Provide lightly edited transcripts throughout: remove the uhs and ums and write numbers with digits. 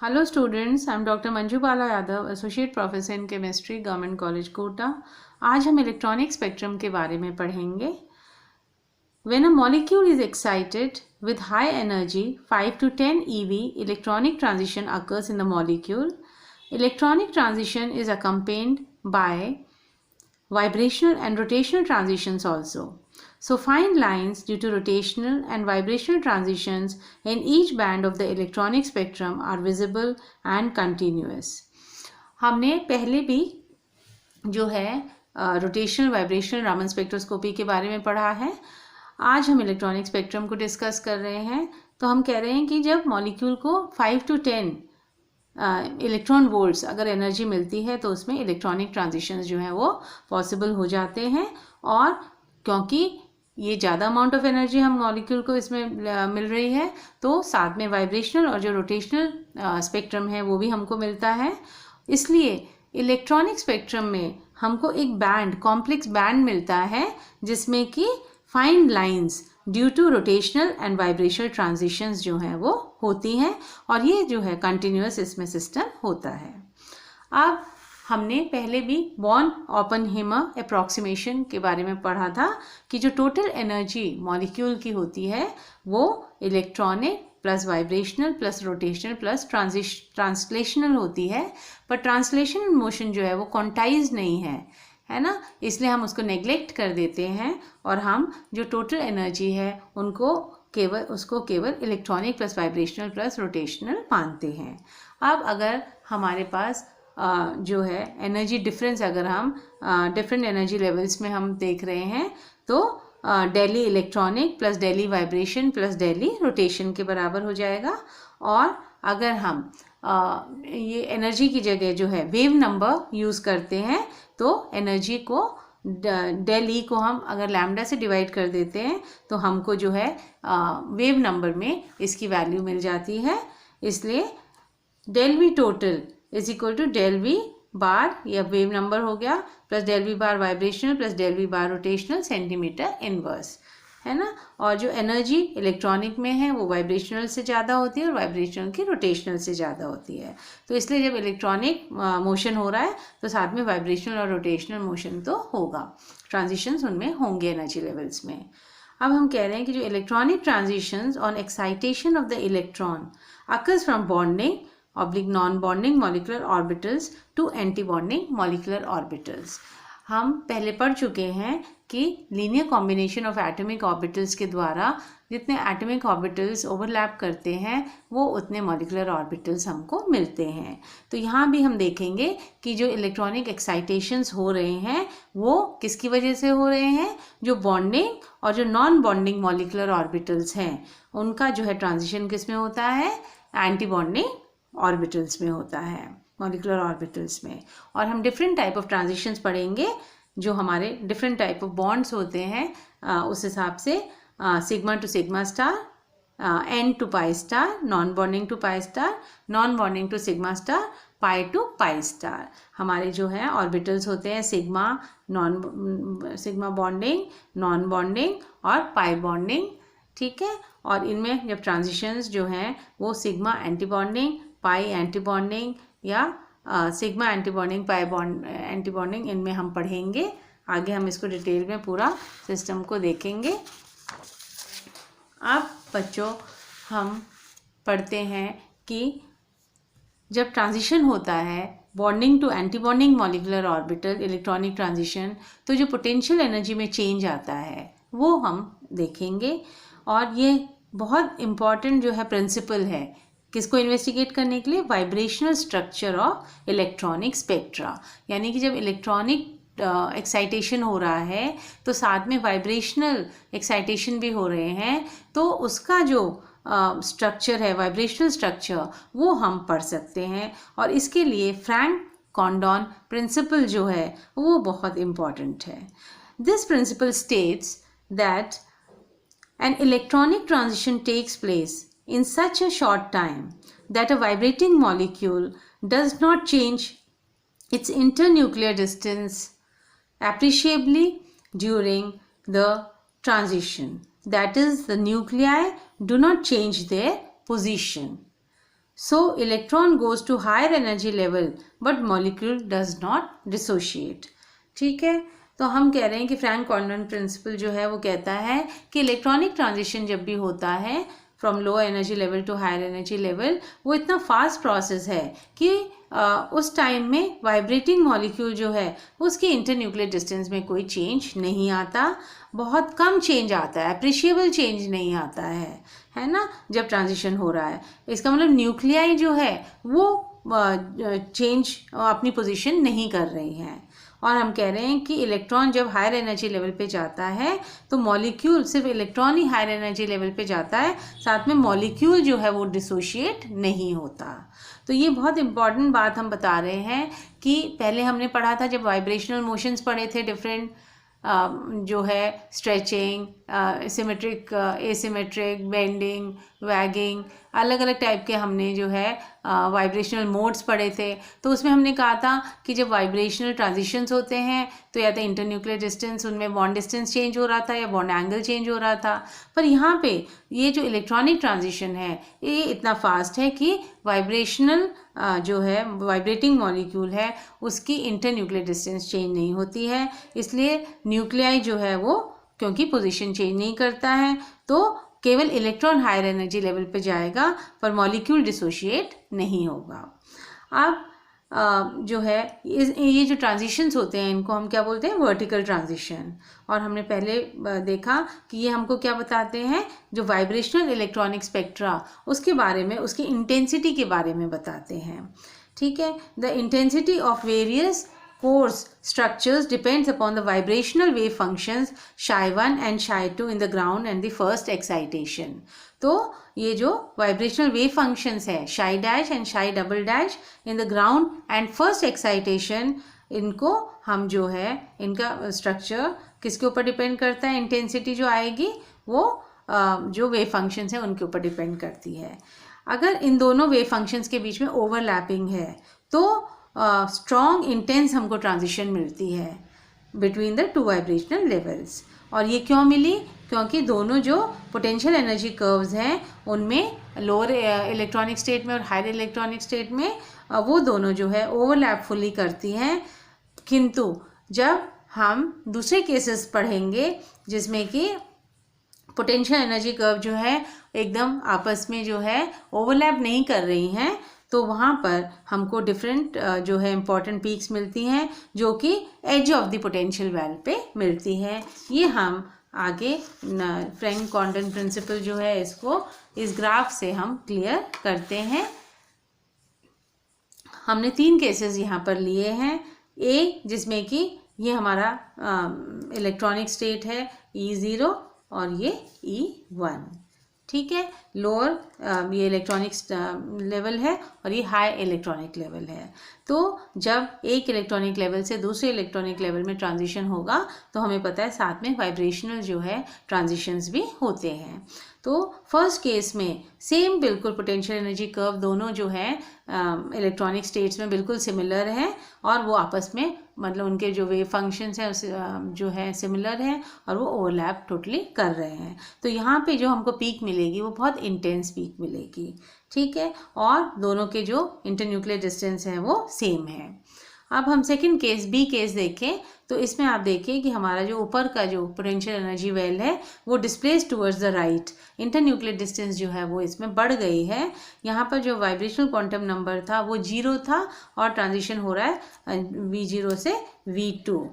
Hello students, I am doctor Manju Bala Yadav, associate professor in chemistry, government college Kota. आज हम electronic spectrum के बारे में पढ़ेंगे। When a molecule is excited with high energy 5 to 10 eV, electronic transition occurs in the molecule. Electronic transition is accompanied by vibrational and rotational transitions also. So fine lines due to rotational and vibrational transitions in each band of the electronic spectrum are visible and continuous. हमने पहले भी जो है rotational vibrational Raman spectroscopy के बारे में पढ़ा है। आज हम इलेक्ट्रॉनिक स्पेक्ट्रम को डिस्कस कर रहे हैं। तो हम कह रहे हैं कि जब मॉलिक्यूल को 5 to 10 इलेक्ट्रॉन वोल्ट्स अगर एनर्जी मिलती है तो उसमें इलेक्ट्रॉनिक ट्रांजिशंस जो हैं वो पॉसिबल हो जाते हैं। और क्योंकि ये ज़्यादा अमाउंट ऑफ एनर्जी हम मॉलिक्यूल को इसमें मिल रही है तो साथ में वाइब्रेशनल और जो रोटेशनल स्पेक्ट्रम है वो भी हमको मिलता है। इसलिए इलेक्ट्रॉनिक स्पेक्ट्रम में हमको एक बैंड, कॉम्प्लेक्स बैंड मिलता है जिसमें कि fine lines due to rotational and vibrational transitions जो हैं वो होती हैं और ये जो है कंटिन्यूअस इसमें सिस्टम होता है। अब हमने पहले भी बॉर्न ओपेनहाइमर अप्रॉक्सीमेशन के बारे में पढ़ा था कि जो टोटल एनर्जी मॉलिक्यूल की होती है वो electronic plus vibrational plus rotational plus translational होती है। पर ट्रांसलेशनल मोशन जो है वो क्वांटाइज नहीं है ना, इसलिए हम उसको नेग्लेक्ट कर देते हैं और हम जो टोटल एनर्जी है उसको केवल electronic plus vibrational plus rotational मानते हैं। अब अगर हमारे पास जो है एनर्जी डिफरेंस, अगर हम डिफरेंट एनर्जी लेवल्स में हम देख रहे हैं तो daily electronic plus daily vibration plus daily rotation के बराबर हो जाएगा। और अगर हम ये एनर्जी की जगह जो है वेव नंबर यूज़ करते हैं तो एनर्जी को डेल ई को हम अगर लैम्डा से डिवाइड कर देते हैं तो हमको जो है वेव नंबर में इसकी वैल्यू मिल जाती है। इसलिए del v total is equal to del v bar, या वेव नंबर हो गया, plus del v bar vibrational plus del v bar rotational centimetre inverse, है ना। और जो एनर्जी इलेक्ट्रॉनिक में है वो वाइब्रेशनल से ज़्यादा होती है और वाइब्रेशनल की रोटेशनल से ज़्यादा होती है। तो इसलिए जब इलेक्ट्रॉनिक मोशन हो रहा है तो साथ में वाइब्रेशनल और रोटेशनल मोशन तो होगा, ट्रांजिशंस उनमें होंगे एनर्जी लेवल्स में। अब हम कह रहे हैं कि जो electronic transitions on excitation of the electron occurs from bonding non-bonding molecular orbitals to anti-bonding molecular orbitals। हम पहले पढ़ चुके हैं कि linear combination of atomic orbitals के द्वारा जितने एटॉमिक ऑर्बिटल्स ओवरलैप करते हैं वो उतने मॉलिक्यूलर ऑर्बिटल्स हमको मिलते हैं। तो यहाँ भी हम देखेंगे कि जो इलेक्ट्रॉनिक एक्साइटेशंस हो रहे हैं वो किसकी वजह से हो रहे हैं, जो बॉन्डिंग और जो नॉन बॉन्डिंग मॉलिक्यूलर ऑर्बिटल्स हैं उनका जो है ट्रांजिशन किस में होता है, एंटी बॉन्डिंग ऑर्बिटल्स में होता है, मॉलिक्यूलर ऑर्बिटल्स में। और हम डिफरेंट टाइप ऑफ ट्रांजिशंस पढ़ेंगे जो हमारे डिफरेंट टाइप ऑफ बॉन्ड्स होते हैं उस हिसाब से sigma to sigma star, n to pi star, non bonding to pi star, non bonding to sigma star, pi to pi star. हमारे जो है ऑर्बिटल्स होते हैं सिग्मा बॉन्डिंग, नॉन बॉन्डिंग और पाई बॉन्डिंग, ठीक है। और इनमें जब ट्रांजिशंस जो हैं वो सिग्मा एंटी बॉन्डिंग, पाई एंटी बॉन्डिंग या सिग्मा एंटी बॉन्डिंग, पाई एंटी बॉन्डिंग, इनमें हम पढ़ेंगे। आगे हम इसको डिटेल में पूरा सिस्टम को देखेंगे। अब बच्चों हम पढ़ते हैं कि जब ट्रांजिशन होता है bonding to anti bonding molecular orbital electronic transition, तो जो पोटेंशियल एनर्जी में चेंज आता है वो हम देखेंगे। और ये बहुत इम्पॉर्टेंट जो है प्रिंसिपल है किसको इन्वेस्टिगेट करने के लिए, vibrational structure of electronic spectra. यानी कि जब इलेक्ट्रॉनिक एक्साइटेशन हो रहा है तो साथ में वाइब्रेशनल एक्साइटेशन भी हो रहे हैं, तो उसका जो स्ट्रक्चर है, वाइब्रेशनल स्ट्रक्चर, वो हम पढ़ सकते हैं। और इसके लिए फ्रैंक कॉन्डॉन प्रिंसिपल जो है वो बहुत इम्पॉर्टेंट है। This principle states that an electronic transition takes place in such a short time that a vibrating molecule does not change its internuclear distance appreciably during the transition. That is, the nuclei do not change their position. So electron goes to higher energy level but molecule does not dissociate. ठीक है, तो हम कह रहे हैं कि Frank कॉर्डन principal जो है वो कहता है कि इलेक्ट्रॉनिक ट्रांजिशन जब भी होता है from low energy level to higher energy level, वो इतना फास्ट प्रोसेस है कि उस टाइम में वाइब्रेटिंग मॉलिक्यूल जो है उसके इंटरन्यूक्लियर डिस्टेंस में कोई चेंज नहीं आता, बहुत कम चेंज आता है, अप्रिशिएबल चेंज नहीं आता है ना, जब ट्रांजिशन हो रहा है। इसका मतलब न्यूक्लियाई जो है वो चेंज अपनी पोजीशन नहीं कर रही हैं। और हम कह रहे हैं कि इलेक्ट्रॉन जब हायर एनर्जी लेवल पे जाता है तो मॉलिक्यूल, सिर्फ इलेक्ट्रॉन ही हायर एनर्जी लेवल पे जाता है, साथ में मॉलिक्यूल जो है वो डिसोशिएट नहीं होता। तो ये बहुत इंपॉर्टेंट बात हम बता रहे हैं कि पहले हमने पढ़ा था जब वाइब्रेशनल मोशंस पढ़े थे, डिफरेंट जो है stretching, symmetric, asymmetric, bending, waging, अलग अलग टाइप के हमने जो है वाइब्रेशनल मोड्स पढ़े थे। तो उसमें हमने कहा था कि जब वाइब्रेशनल ट्रांजिशंस होते हैं तो या तो इंटरन्यूक्लियर डिस्टेंस, उनमें बॉन्ड डिस्टेंस चेंज हो रहा था या बॉन्ड एंगल चेंज हो रहा था। पर यहाँ पे ये जो इलेक्ट्रॉनिक ट्रांजिशन है ये इतना फास्ट है कि वाइब्रेशनल जो है वाइब्रेटिंग मॉलिक्यूल है उसकी इंटरन्यूक्लियर डिस्टेंस चेंज नहीं होती है, इसलिए न्यूक्लियाई जो है वो क्योंकि पोजीशन चेंज नहीं करता है तो केवल इलेक्ट्रॉन हायर एनर्जी लेवल पे जाएगा पर मॉलिक्यूल डिसोशिएट नहीं होगा। अब जो है ये जो ट्रांजिशंस होते हैं इनको हम क्या बोलते हैं, वर्टिकल ट्रांजिशन। और हमने पहले देखा कि ये हमको क्या बताते हैं, जो वाइब्रेशनल इलेक्ट्रॉनिक स्पेक्ट्रा उसके बारे में, उसकी इंटेंसिटी के बारे में बताते हैं। ठीक है, the intensity of various coarse structures depends upon the vibrational wave functions psi1 and psi2 in the ground and the first excitation. तो ये जो vibrational wave functions है psi dash and psi double dash in the ground and first excitation, इनको हम जो है इनका structure किसके ऊपर डिपेंड करता है, इंटेंसिटी जो आएगी वो जो वेव फंक्शंस हैं उनके ऊपर डिपेंड करती है। अगर इन दोनों वेव फंक्शंस के बीच में ओवरलैपिंग है तो स्ट्रॉन्ग इंटेंस हमको ट्रांजिशन मिलती है between the two vibrational levels. और ये क्यों मिली, क्योंकि दोनों जो पोटेंशियल एनर्जी कर्व्स हैं उनमें लोअर इलेक्ट्रॉनिक स्टेट में और हायर इलेक्ट्रॉनिक स्टेट में वो दोनों जो है ओवरलैप फुली करती हैं। किंतु जब हम दूसरे केसेस पढ़ेंगे जिसमें कि पोटेंशियल एनर्जी कर्व जो है एकदम आपस में जो है ओवरलैप नहीं कर रही हैं, तो वहाँ पर हमको डिफरेंट जो है इम्पॉर्टेंट पीक्स मिलती हैं जो कि edge of the potential well पे मिलती हैं। ये हम आगे फ्रैंक कॉर्डन प्रिंसिपल जो है इसको इस ग्राफ से हम क्लियर करते हैं। हमने 3 केसेस यहाँ पर लिए हैं। ए जिसमें कि ये हमारा इलेक्ट्रॉनिक स्टेट है E0 और ये E1, ठीक है, लोअर ये इलेक्ट्रॉनिक लेवल है और ये हाई इलेक्ट्रॉनिक लेवल है। तो जब एक इलेक्ट्रॉनिक लेवल से दूसरे इलेक्ट्रॉनिक लेवल में ट्रांजिशन होगा तो हमें पता है साथ में वाइब्रेशनल जो है ट्रांजिशंस भी होते हैं। तो फर्स्ट केस में सेम बिल्कुल पोटेंशियल एनर्जी कर्व दोनों जो है इलेक्ट्रॉनिक स्टेट्स में बिल्कुल सिमिलर है और वो आपस में मतलब उनके जो वेव फंक्शंस हैं जो है सिमिलर हैं और वो ओवरलैप टोटली कर रहे हैं। तो यहाँ पे जो हमको पीक मिलेगी वो बहुत इंटेंस पीक मिलेगी, ठीक है, और दोनों के जो इंटरन्यूक्लियर डिस्टेंस है वो सेम है। अब हम सेकंड केस बी केस देखें तो इसमें आप देखिए कि हमारा जो ऊपर का जो पोटेंशियल एनर्जी वेल है वो displace towards the right, internuclear distance जो है वो इसमें बढ़ गई है। यहाँ पर जो वाइब्रेशनल क्वांटम नंबर था वो 0 था और ट्रांजिशन हो रहा है V0 से V2।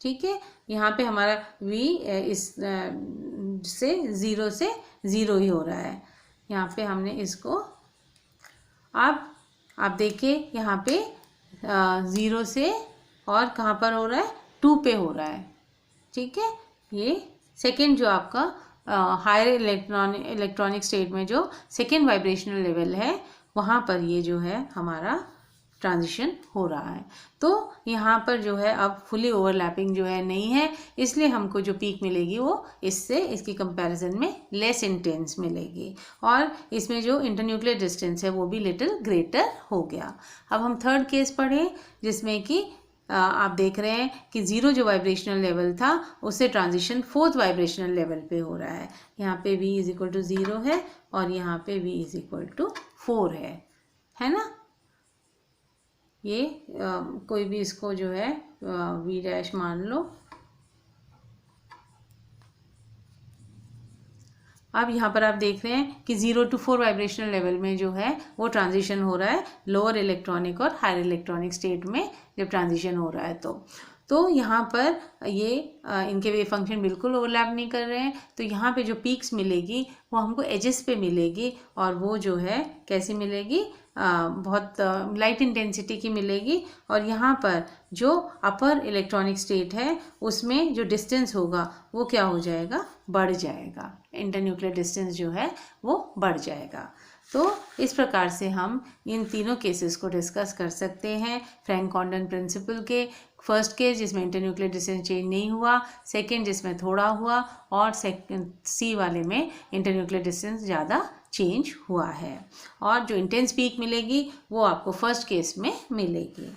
ठीक है, यहाँ पे हमारा V इस से 0 से 0 ही हो रहा है। यहाँ पे हमने इसको अब आप देखिए यहाँ पे 0 से और कहाँ पर हो रहा है 2 पे हो रहा है, ठीक है। ये सेकेंड जो आपका हायर इलेक्ट्रॉनिक स्टेट में जो सेकेंड वाइब्रेशनल लेवल है वहाँ पर ये जो है हमारा ट्रांजिशन हो रहा है। तो यहाँ पर जो है अब फुली ओवरलैपिंग जो है नहीं है, इसलिए हमको जो पीक मिलेगी वो इससे इसकी कंपैरिजन में लेस इंटेंस मिलेगी और इसमें जो इंटरन्यूक्लियर डिस्टेंस है वो भी लिटिल ग्रेटर हो गया। अब हम थर्ड केस पढ़ें जिसमें कि आप देख रहे हैं कि 0 जो वाइब्रेशनल लेवल था उससे ट्रांजिशन 4th वाइब्रेशनल लेवल पे हो रहा है। यहाँ पे V इज इक्वल टू 0 है और यहाँ पे V इज इक्वल टू 4 है ना। ये कोई भी इसको जो है V डैश मान लो। अब यहाँ पर आप देख रहे हैं कि 0 to 4 वाइब्रेशनल लेवल में जो है वो ट्रांजिशन हो रहा है लोअर इलेक्ट्रॉनिक और हायर इलेक्ट्रॉनिक स्टेट में जब ट्रांजिशन हो रहा है तो यहाँ पर ये इनके वेव फंक्शन बिल्कुल ओवरलैप नहीं कर रहे हैं। तो यहाँ पे जो पीक्स मिलेगी वो हमको एजेस पे मिलेगी और वो जो है कैसी मिलेगी, बहुत लाइट इंटेंसिटी की मिलेगी। और यहाँ पर जो अपर इलेक्ट्रॉनिक स्टेट है उसमें जो डिस्टेंस होगा वो क्या हो जाएगा, बढ़ जाएगा। इंटरन्यूक्लियर डिस्टेंस जो है वो बढ़ जाएगा। तो इस प्रकार से हम इन तीनों केसेस को डिस्कस कर सकते हैं फ्रैंक कॉन्डन प्रिंसिपल के। फर्स्ट केस जिसमें इंटरन्यूक्लियर डिस्टेंस चेंज नहीं हुआ, सेकेंड जिसमें थोड़ा हुआ, और सी वाले में इंटरन्यूक्लियर डिस्टेंस ज़्यादा चेंज हुआ है। और जो इंटेंस पीक मिलेगी वो आपको फर्स्ट केस में मिलेगी।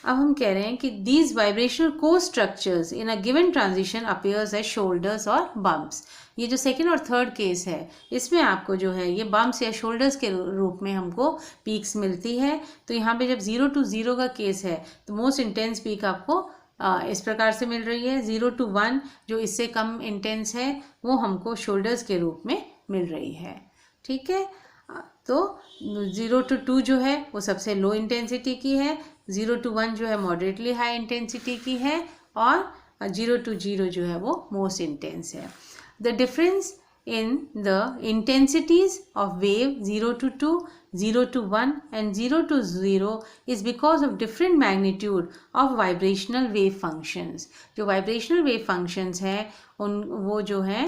अब हम कह रहे हैं कि दीज वाइब्रेशनल को structures in a given transition appears as shoulders और बम्प्स। ये जो सेकेंड और थर्ड केस है इसमें आपको जो है ये बम्प्स या शोल्डर्स के रूप में हमको पीक्स मिलती है। तो यहाँ पे जब 0 to 0 का केस है तो मोस्ट इंटेंस पीक आपको इस प्रकार से मिल रही है। 0 to 1 जो इससे कम इंटेंस है वो हमको शोल्डर्स के रूप में मिल रही है। ठीक है, तो 0 to 2 जो है वो सबसे लो इंटेंसिटी की है, 0 to 1 जो है मॉडरेटली हाई इंटेंसिटी की है, और 0 to 0 जो है वो मोस्ट इंटेंस है। The difference in the intensities of wave 0 to 2, 0 to 1 and 0 to 0 is because of different magnitude of vibrational wave functions. जो vibrational wave functions हैं उन वो जो हैं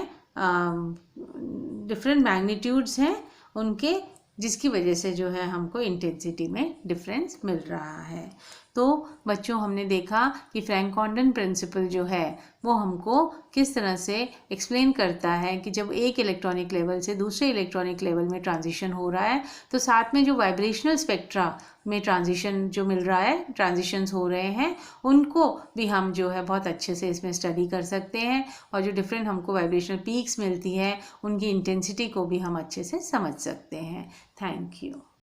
different magnitudes हैं उनके, जिसकी वजह से जो है हमको इंटेंसिटी में डिफरेंस मिल रहा है। तो बच्चों हमने देखा कि फ्रैंक कॉन्डन प्रिंसिपल जो है वो हमको किस तरह से एक्सप्लेन करता है कि जब एक इलेक्ट्रॉनिक लेवल से दूसरे इलेक्ट्रॉनिक लेवल में ट्रांजिशन हो रहा है तो साथ में जो वाइब्रेशनल स्पेक्ट्रा में ट्रांजिशन जो मिल रहा है, ट्रांजिशंस हो रहे हैं, उनको भी हम जो है बहुत अच्छे से इसमें स्टडी कर सकते हैं। और जो डिफरेंट हमको वाइब्रेशनल पीक्स मिलती है उनकी इंटेंसिटी को भी हम अच्छे से समझ सकते हैं। Thank you.